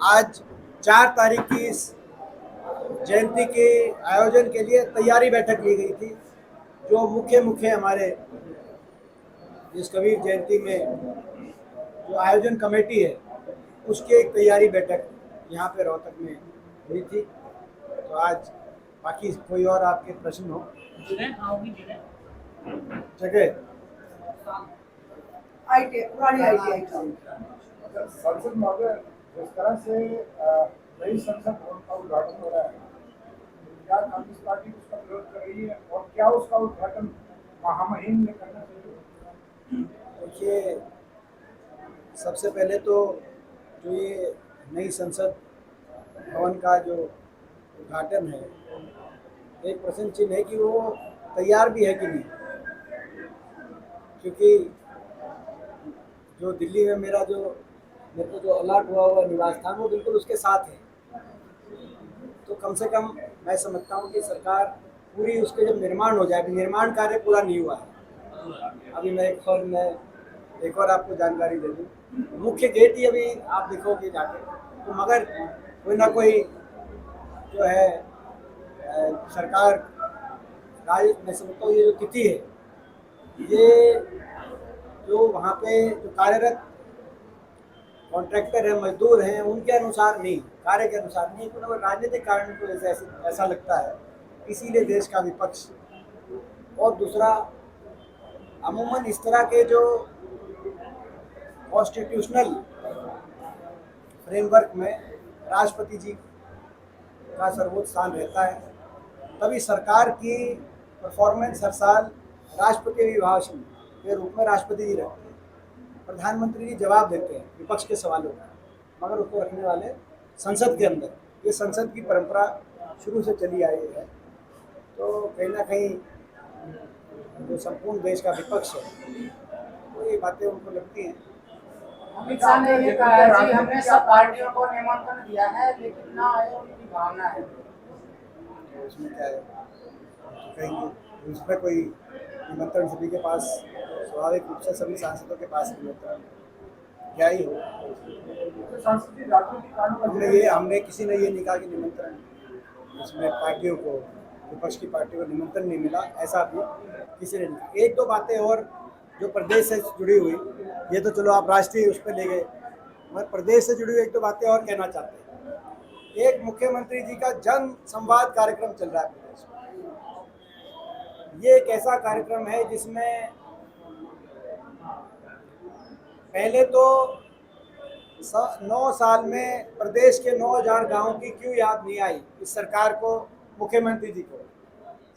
आज 4 तारीख की इस जयंती के आयोजन के लिए तैयारी बैठक ली गई थी। जो मुख्य मुख्य हमारे इस कबीर जयंती में जो आयोजन कमेटी है उसकी एक तैयारी बैठक यहाँ पे रोहतक में हुई थी। तो आज बाकी कोई और आपके प्रश्न हो जगह पुरानी ITI संसद महोदय, जिस तरह से नई संसद भवन का उद्घाटन हो रहा है, क्या कांग्रेस पार्टी उसका विरोध कर रही है और क्या उसका उद्घाटन महामहिम में करना चाहिए? देखिए, सबसे पहले तो जो ये नई संसद भवन का जो उद्घाटन है, एक प्रश्न चिन्ह है कि वो तैयार भी है कि नहीं। क्योंकि जो दिल्ली में मेरे को जो अलॉट हुआ निवास स्थान वो बिल्कुल उसके साथ है। तो कम से कम मैं समझता हूँ कि सरकार पूरी उसके जब निर्माण हो जाए, अभी निर्माण कार्य पूरा नहीं हुआ है। अभी मैं एक और आपको जानकारी दे दूँ, मुख्य गेट ही अभी आप देखोगे जाके तो मगर कोई ना कोई जो है सरकार मैं समझता हूँ ये जो तिथि है, ये जो वहाँ पे जो कार्यरत कॉन्ट्रैक्टर हैं, मजदूर हैं, उनके अनुसार नहीं, कार्य के अनुसार नहीं, तो राजनीतिक कारण को ऐसा लगता है, इसीलिए देश का विपक्ष। और दूसरा, अमूमन इस तरह के जो कॉन्स्टिट्यूशनल फ्रेमवर्क में राष्ट्रपति जी का सर्वोच्च स्थान रहता है, तभी सरकार की परफॉर्मेंस हर साल राष्ट्रपति अभिभाषण के रूप में राष्ट्रपति जी रखते हैं, प्रधानमंत्री जी जवाब देते हैं विपक्ष के सवालों का, मगर उसको रखने वाले संसद के अंदर। ये संसद की परंपरा शुरू से चली आई है। तो कहीं ना कहीं जो संपूर्ण देश का विपक्ष है वो ये बातें उनको लगती हैं। अमित शाह ने ये कहा है कि हमने सब पार्टियों को निमंत्रण दिया है लेकिन ना आए उनकी भावना है। तो उसमें क्या है, तो कहीं उसमें कोई निमंत्रण सभी के पास, स्वाभाविक रूप से सभी सांसदों के पास निमंत्रण क्या ही हो। संसदीय राजनीतिक कानून हमने किसी ने ये नहीं कहा कि निमंत्रण इसमें पार्टियों को, विपक्ष की पार्टियों को निमंत्रण नहीं मिला, ऐसा भी किसी ने नहीं। एक दो बातें और जो प्रदेश से जुड़ी हुई, ये तो चलो आप राष्ट्रीय उस पर ले गए, मगर प्रदेश से जुड़ी हुई एक दो बातें और कहना चाहते हैं। एक मुख्यमंत्री जी का जन संवाद कार्यक्रम चल रहा है प्रदेश में। ये एक ऐसा कार्यक्रम है जिसमें पहले तो 9 साल में प्रदेश के 9,000 गाँव की क्यों याद नहीं आई इस सरकार को, मुख्यमंत्री जी को।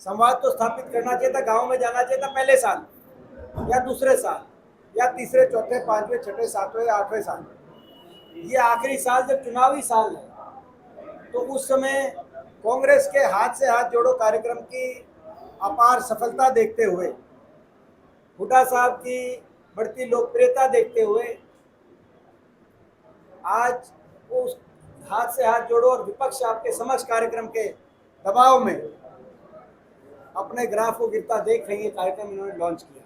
संवाद तो स्थापित करना चाहिए था, गाँव में जाना चाहिए था पहले साल या दूसरे साल या तीसरे, चौथे, पांचवें, छठे, सातवें, आठवें साल। ये आखिरी साल जब चुनावी साल है तो उस समय कांग्रेस के हाथ से हाथ जोड़ो कार्यक्रम की अपार सफलता देखते हुए, हुड्डा साहब की बढ़ती लोकप्रियता देखते हुए, आज उस हाथ से हाथ जोड़ो और विपक्ष आपके समक्ष कार्यक्रम के दबाव में अपने ग्राफ को गिरता देख रही है, कार्यक्रम इन्होंने लॉन्च किया।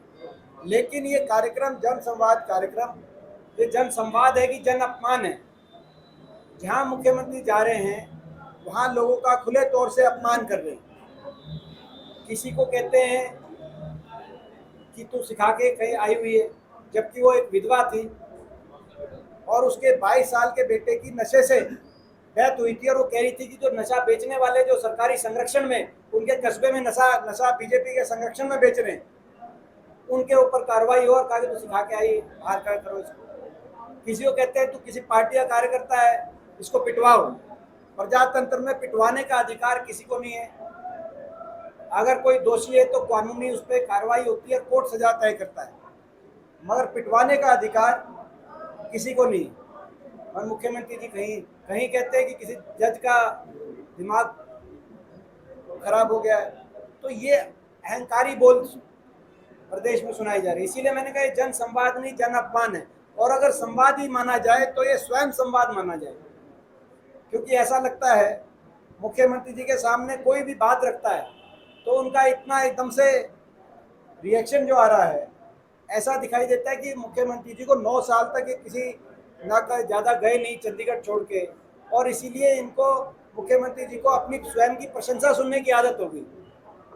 लेकिन ये कार्यक्रम जन संवाद कार्यक्रम, ये जन संवाद है कि जन अपमान है। जहां मुख्यमंत्री जा रहे हैं वहां लोगों का खुले तौर से अपमान कर रहे हैं। किसी को कहते हैं कि तू सिखा के कहीं आई हुई है, जबकि वो एक विधवा थी और उसके 22 साल के बेटे की नशे से डेथ हुई थी, और वो कह रही थी कि जो नशा बेचने वाले जो सरकारी संरक्षण में, उनके कस्बे में नशा बीजेपी के संरक्षण में बेच रहे हैं, उनके ऊपर कार्रवाई हो, और कहा कि तो सिखा के आई, बाहर कर करो इसको। किसी को कहते हैं तू किसी पार्टी का कार्यकर्ता है, इसको पिटवाओ। प्रजातंत्र में पिटवाने का अधिकार किसी को नहीं है। अगर कोई दोषी है तो कानूनी उस पर कार्रवाई होती है, कोर्ट सजा तय करता है, मगर पिटवाने का अधिकार किसी को नहीं। और मुख्यमंत्री जी कहीं कहते हैं कि किसी जज का दिमाग खराब हो गया है। तो ये अहंकारी बोल प्रदेश में सुनाई जा रही है। इसीलिए मैंने कहा जन संवाद नहीं, जन अपमान है। और अगर संवाद ही माना जाए तो ये स्वयं संवाद माना जाए, क्योंकि ऐसा लगता है मुख्यमंत्री जी के सामने कोई भी बात रखता है तो उनका इतना एकदम से रिएक्शन जो आ रहा है, ऐसा दिखाई देता है कि मुख्यमंत्री जी को 9 साल तक किसी ना कहीं ज़्यादा गए नहीं चंडीगढ़ छोड़ के, और इसीलिए इनको मुख्यमंत्री जी को अपनी स्वयं की प्रशंसा सुनने की आदत हो गई,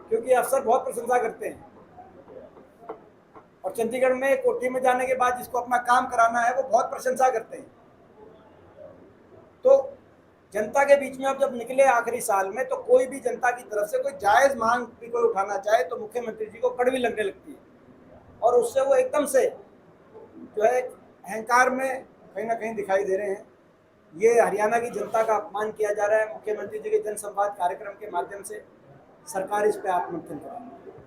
क्योंकि अफसर बहुत प्रशंसा करते हैं और चंडीगढ़ में कोठी में जाने के बाद जिसको अपना काम कराना है वो बहुत प्रशंसा करते हैं। तो जनता के बीच में अब जब निकले आखिरी साल में, तो कोई भी जनता की तरफ से कोई जायज़ मांग भी कोई उठाना चाहे तो मुख्यमंत्री जी को कड़वी लगने लगती है, और उससे वो एकदम से जो है अहंकार में कहीं ना कहीं दिखाई दे रहे हैं। ये हरियाणा की जनता का अपमान किया जा रहा है मुख्यमंत्री जी के जन संवाद कार्यक्रम के माध्यम से। सरकार इस पे आत्ममंथन करेगी।